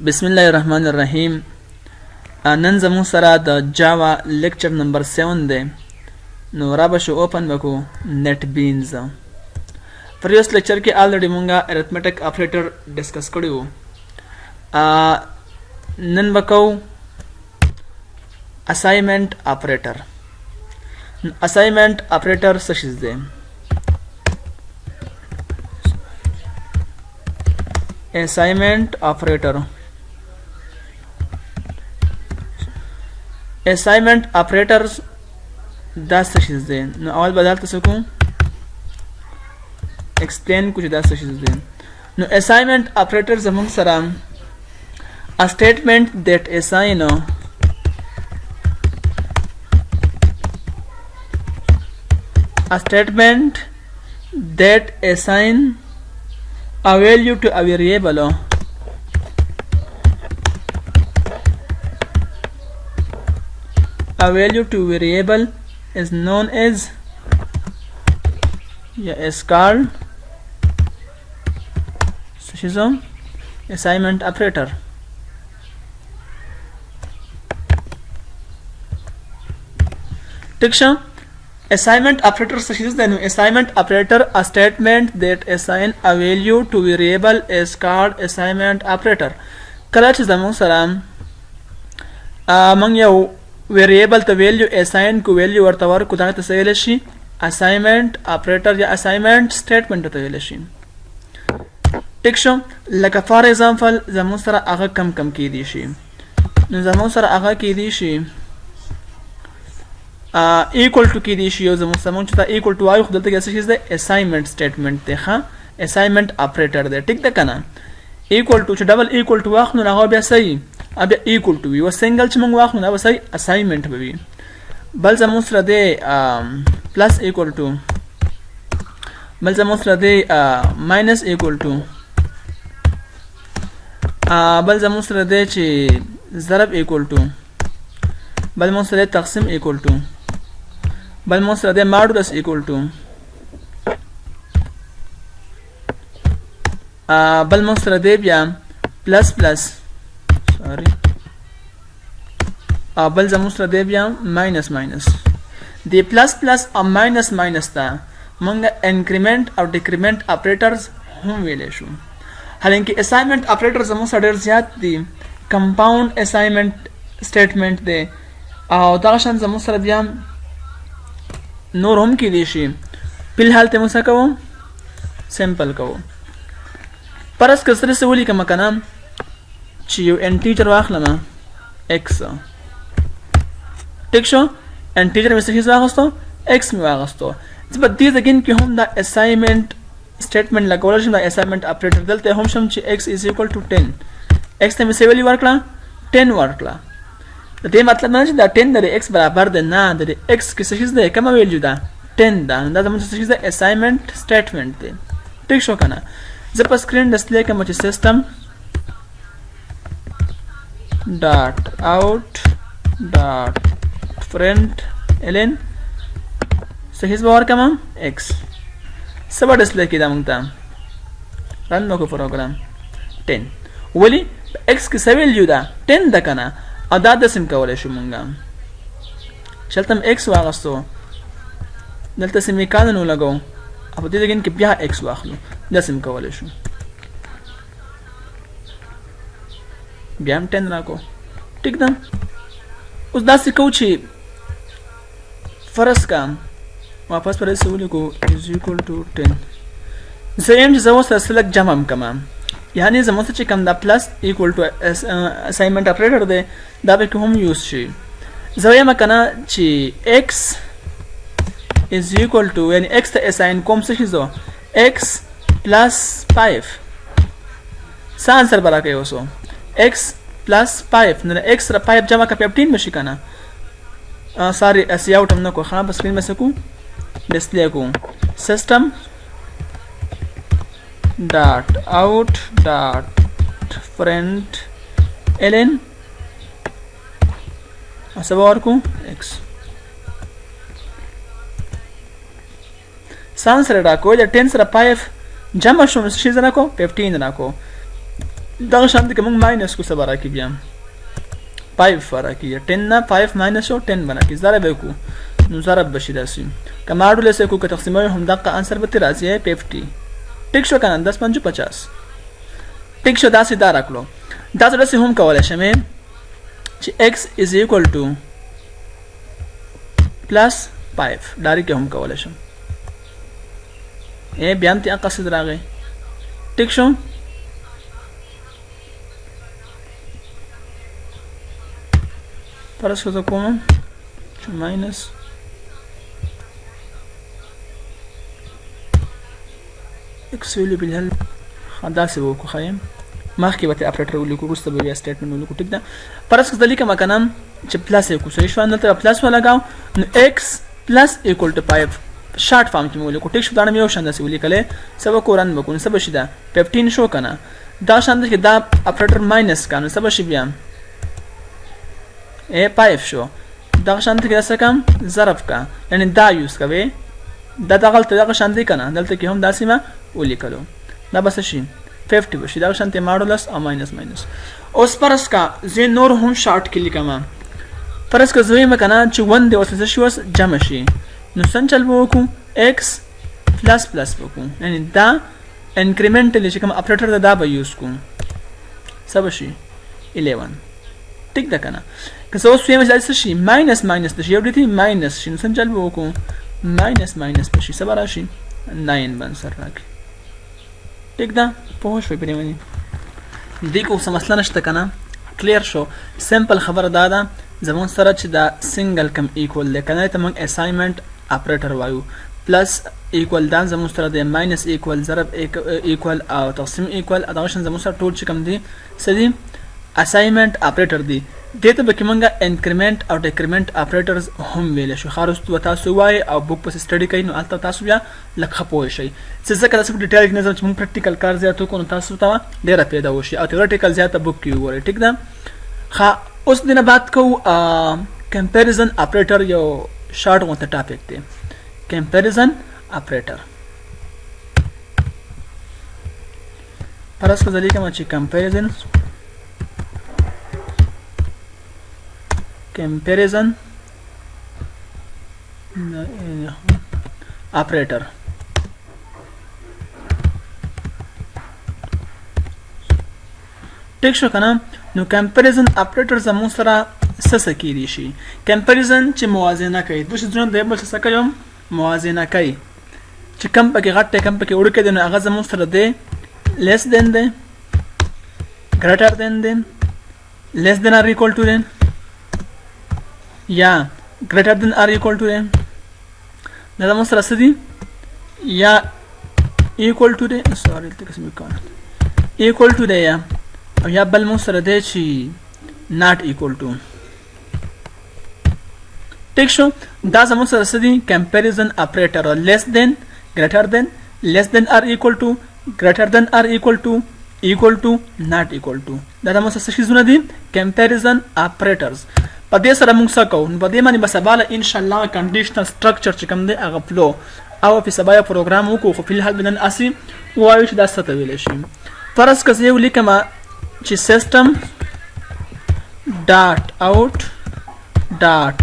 بسم الله الرحمن الرحیم. نن زمون سره د جاوا لیکچر نمبر 7 دی. نو را به شو اوپن وکو نت بینز. پریوس لیکچر کې آلریډي مونږه ارثمټیک اپریټر ډسکس کړیو. نن وکاو اساینمنت اپریټر. اساینمنت اپریټر څه شی دی؟ assignment operator. assignment operators دا څه شی دی؟ نو اول بدل تاسو کوم explain کوم دا څه شی دی. نو assignment operator زموږ سره a statement that assign a value to a variable. A value to variable is known as is called assignment operator. Assignment operator such as the assignment operator a statement that assign a value to variable is called assignment operator. کله چې زموږ سره موږ یو variable ته value assign کو value ورته ورکو دا ته ویل شي assignment operator یا assignment statement ته ویل شي. ټیک شو. لکه فار ایگزامپل زموږ سره هغه کم کې دي شي. نو زموږ سره هغه کې دي شي equal to کې دي شي یو زموږ چې دا equal to وایو خو دلته کې څه شي دی assignment statement دی. ښه assignment operator دی. ټیک ده کنه. equal to چې ډبل equal to واخلو نو هغه بیا صحیح بیا equal to وي. او سنگل چې موږ واخلو نو به صحیح assignment به وي. بل زموږ سره دی plus equal to. بل زموږ سره دی minus equal to. بل زموږ سره دی چې ضرب equal to. بل موږ سره تقسیم equal to. بل موږ سره دی ماډولس equal to. بل موږ سره دی بیا پلس پلس سوري. بل زموږ سره دی بیا ماینس ماینس. دی پلس پلس او ماینس ماینس ته موږ انکریمنٹ او ډیکریمنٹ اپریټرز هم ویلی شو. حالانکه اساینمنٹ اپریټر زموږ سره ډېر زیات دي. کمپاوند اساینمنٹ سټیټمنټ دی او دغه شان زموږ سره بیا نور هم کېدی شي. فلحال ته موږ څه کوو سمپل کوو. فرض که سره څه ولیکم که نه چې یو انټیجر واخلم x. ټیک شو. انټیجر مې څه شي واخیستو x مې واخیستو. زه به دې ځای کې هم دا اساینمنټ سټیټمنټ لګولی شم. دا اساینمنټ اپریټر دلته هم شم چې x is equal to 10. x ته مې څه ویلي ورکړه 10 ورکړه. د دې مطلب نه چې دا 10 د x برابر دی. نه د x کې څه شي دی کومه ویلیو ده 10 ده. دا زموږ څه شي دی اساینمنټ سټیټمنټ دی. ټیک شو که نه. زه په سکرین ډسپلی کوم چې سیسټم ډاټ آوټ ډاټ فرنٹ الین صحیح به ورکړم x. څه به ډسپلی کېده موږ ته رن وکړو پروګرام 10. ولې x کې څه ویلیو ده 10 ده که نه. او دا داسې هم کولی شو مونږ چې هلته م x واخیستو دلته سیمیکالن ولګو او په دې ځای کې بیا x واخلو. داسې هم کولی شو. بیا هم 10 راکړو. ټیک ده. اوس داسې کوو چې فرض کا واپس پر څه ولیکو is equal to 10. زه یم چې زه اوس سره لږ جمع هم کوم. یعنی زموږ څه چې کوم دا پلس equal to assignment operator دی دا به کې هم یوز شي. زه وایم که نه چې x is equal to یعنی x ته assign کوم څه شي زه x plus 5 څه انسر به راکوي اوسو x plus 5. نو x سره 5 جمع که 15 بشي که نه. ساري سی آوټ هم نه کوو. ښه په سکرین به څه کوو ډسپلی کوو سیسټم dot out dot front ln سبا ورکو x. سان سره راکو د 10 سره 5 جمع شو نو شي زنه کو 15 راکو. دغه شان دي کوم ماینس کو سبا راکی بیا 5 فرقی 10 نه 5 ماینس 10 بنکی ضرب کو نو ضرب بشي داسي کماډو لسه کو که تقسیموي هم دغه انسر به راځي 50 ټیک شو کنه 10 5 50 ټیک شو داسې دا راکلو دا څه هم کولای شمه چې x is equal to plus 5 داري کې هم کولای شم بیان ته قصد راغی ټیک شو فرض کړو کوم چې ماینس x ویلو بل خدا سه وکړو خایم مخکې به اپریټر ولیکو وروسته به بیا سټیټمنټ ولیکو ټیک ده فرض کړه لیکم کنه چې پلس یو صحیح شو نو پلس ولګاو نو x plus equal to 5 شارټ فارم کې ولیکو ټیک شو دا مې یو شان داسې ولیکلې سبا کورن وکړو سبا شي دا 15 شو کنه دا شان کې دا اپریټر ماینس کنه سبا شي بیا 5 شو دا شان کې څه کم ضرب کا یعنی دا یوز کوي دا دغلت دغه شان دی کنه دلته کې هم داسې ما ولیکلو دا بس شي 50 بشي دا شان ته ماډولس او ماینس ماینس اوس پرس کا زه نور هم شارټ کې لیکم پرس کا زوی مکنه چې 1 دی اوس شي جمع شي نو سنچل وکړو x پلس پلس وکړو یعنی دا انکریمنټلی چې کوم اپریټر دا به یوز کوم سب شي 11 ټیک ده کنه که څه اوس یې شي ماینس ماینس د شي یو دي ماینس شي نو سنچل وکړو ماینس ماینس بشي سبا راشي 9 بن سر راکي ټیک ده په شوي پرې ونی دې کو څه مسله نشته کنه کلیر شو سمپل خبره دا زمون سره چې دا سنگل کم ایکوال ده کنه ته موږ اساینمنت اپریټر وایو پلس ایکوال دا زمون سره د ماینس ایکوال ضرب ایکوال او تقسیم ایکوال دا شن زمون سره ټول چې کم دي سدي اساینمنت اپریټر دي دته به کومه انکریمنت او ډیکریمنت اپریټرز هم ویل شو خارستو تاسو وای او بوک په سټډي کوي نو البته تاسو بیا لکه پوه شئ چې ځکه تاسو ډیټیل نظر چې موږ پریکټیکل کار زیاتو کو نو تاسو ته ډیره پیدا وشي او تیورټیکل زیاته بوک کې وره ټیک ده ها اوس دینه بات کو کمپیریزن اپریټر یو شارټ غونته ټاپک دی کمپیریزن اپریټر پرس کو ځلې کوم چې کمپیریزن comparison operator ټیک شو کنه نو comparison operator زموږ سره څه کیدی شي comparison چې موازنه کوي د څه ځون د بل څه کوم موازنه کوي چې کم پکې غټه کم پکې وړ کړي نو هغه زموږ سره دی less than دی greater than دی less than or equal to دی یا greater than or equal to them دا زموږ سره څه دي یا equal to دی سوري دلته قسم وکړه equal to دی او یا بل موږ سره دی چې not equal to ټیک شو دا زموږ سره څه دي comparison operator less than greater than less than or equal to greater than or equal to not equal to دا زموږ سره څه شیزونه دي comparison operators په دې سره موږ څه کوو په دې باندې بسباله ان شاء الله کنډیشنل سټرکچر چې کوم دی هغه فلو او په سبا پروګرام وکړو خو په الحال بدن اسی وایو چې دا څه ته ویل شي فرض کړه یو لیکم چې سیستم ډاټ اوټ ډاټ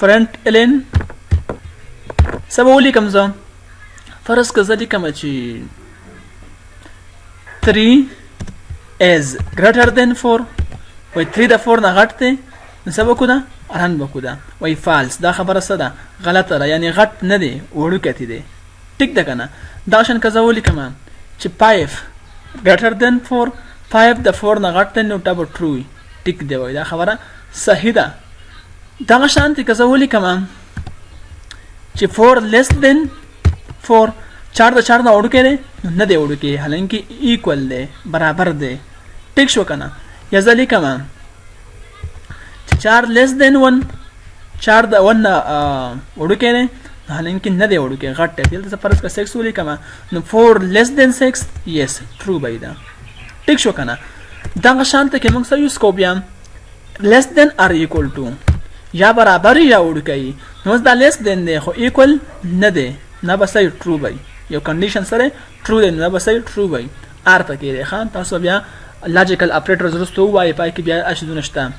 فرنٹ الین سبا ولیکم زه فرض کړه زه لیکم چې 3 is greater than 4 وای 3 د 4 نه غټ دی نو څه وکړو دا رن وکړو دا وای فالس دا خبره څه ده غلطه ده یعنی غټ نه دی وړوکی دی ټیک ده کنه دا شان که زه ولیکم چې 5 greater than 4 5 د 4 نه غټ دی نو دا به ټرو وي ټیک دی وای دا خبره صحیح ده دغه شانتې که زه ولیکم چې 4 less than 4 4 د 4 نه وړوکی دی نه دی وړوکی حالانکه ایکول دی برابر دی ټیک شو کنه یا زه لیکم چې 4 less than 1 4 د 1 وړوکی دی حالانکه نه دی وړوکی غټ دی دلته فرض کړه 6 ولیکم نو 4 less than 6 yes true به دا ټیک شو کنه دغه شانته کې موږ څه یوز کوو بیا less than or equal to یا برابر یا وړوکی نو دا less than دی خو equal نه دی نه به صحیح true به یو کنډیشن سره true دی نه به صحیح true به ار پکې دی ښه تاسو بیا لاجیکل اپریټرز وروسته ووایئ پای کې بیا اشدونه شته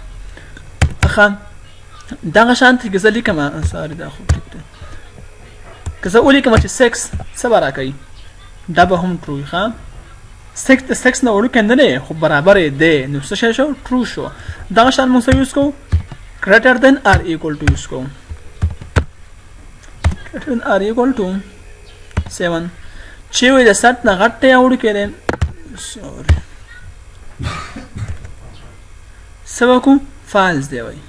ښه دغه شانتې که زه لیکم ساري دا خو ټیک دی که زه ولیکم چې 6 څه به راکوي دا به هم ټرو ښه 6 د 6 نه وړوکی نه دی خو برابر یې دی نو څه شی شو ټرو شو دغه شان موږ څه یوز کوو greater than or equal to یوز کوو greater than or equal to 7 چې وایي د 7 نه غټ دی یا وړوکی دی سوري څه وکړو فالس دی وایي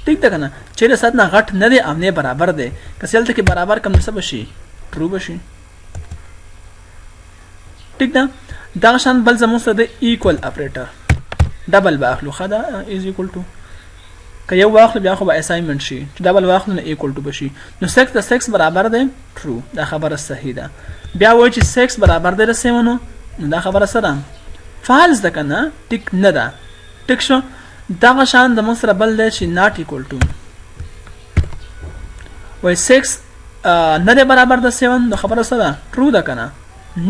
ٹھیک ده کنه چې د 7 نه غټ نه دی او نه برابر دی که څه هلته کې برابر کم څه به شي ټرو به شي ٹھیک ده دغه شان بل زموږ سره د ایکول اپریټر ډبل به اخلو ښه ده از ایکول ټو که یو واخلو بیا خو به اساینمنټ شي چې ډبل واخلو نو ایکول ټو به شي نو 6 د 6 برابر دی ټرو دا خبره صحیح ده بیا وایي چې 6 برابر دی د 7 نو دا خبره څه ده فالس ده که نه ټیک نه ده ټیک شو دغه شان د موږ سره بل دی چې ناټ ایکول ټو وایي 6 نه دی برابر د 7 نو خبره څه ده ټرو ده که نه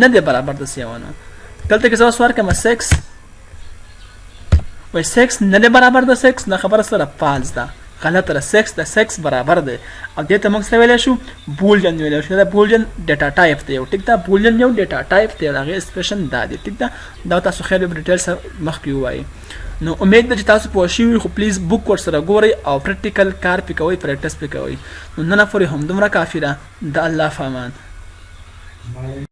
نه دی برابر د 7 نو دلته کې زه اوس ورکړم 6 وایي 6 نه دی برابر د 6 نه خبره سره فالس ده غلطه ده 6 د 6 برابر دی او دې ته موږ څه ویلی شو بولجن ویلی شو دا بولجن ډیټا ټایپ دی ټیک ده بولجن یو ډیټا ټایپ دی د هغې ایکسپریشن دا دی ټیک ده دا تاسو خیر په ډیټیل سره مخکې ووایي نو امید ده چې تاسو پوه شوي خو پلیز بک ورسره ګورئ او پریکټیکل کار پې کوئ پریکټس پې کوئ نو نن پورې همدومره کافي ده د الله په امان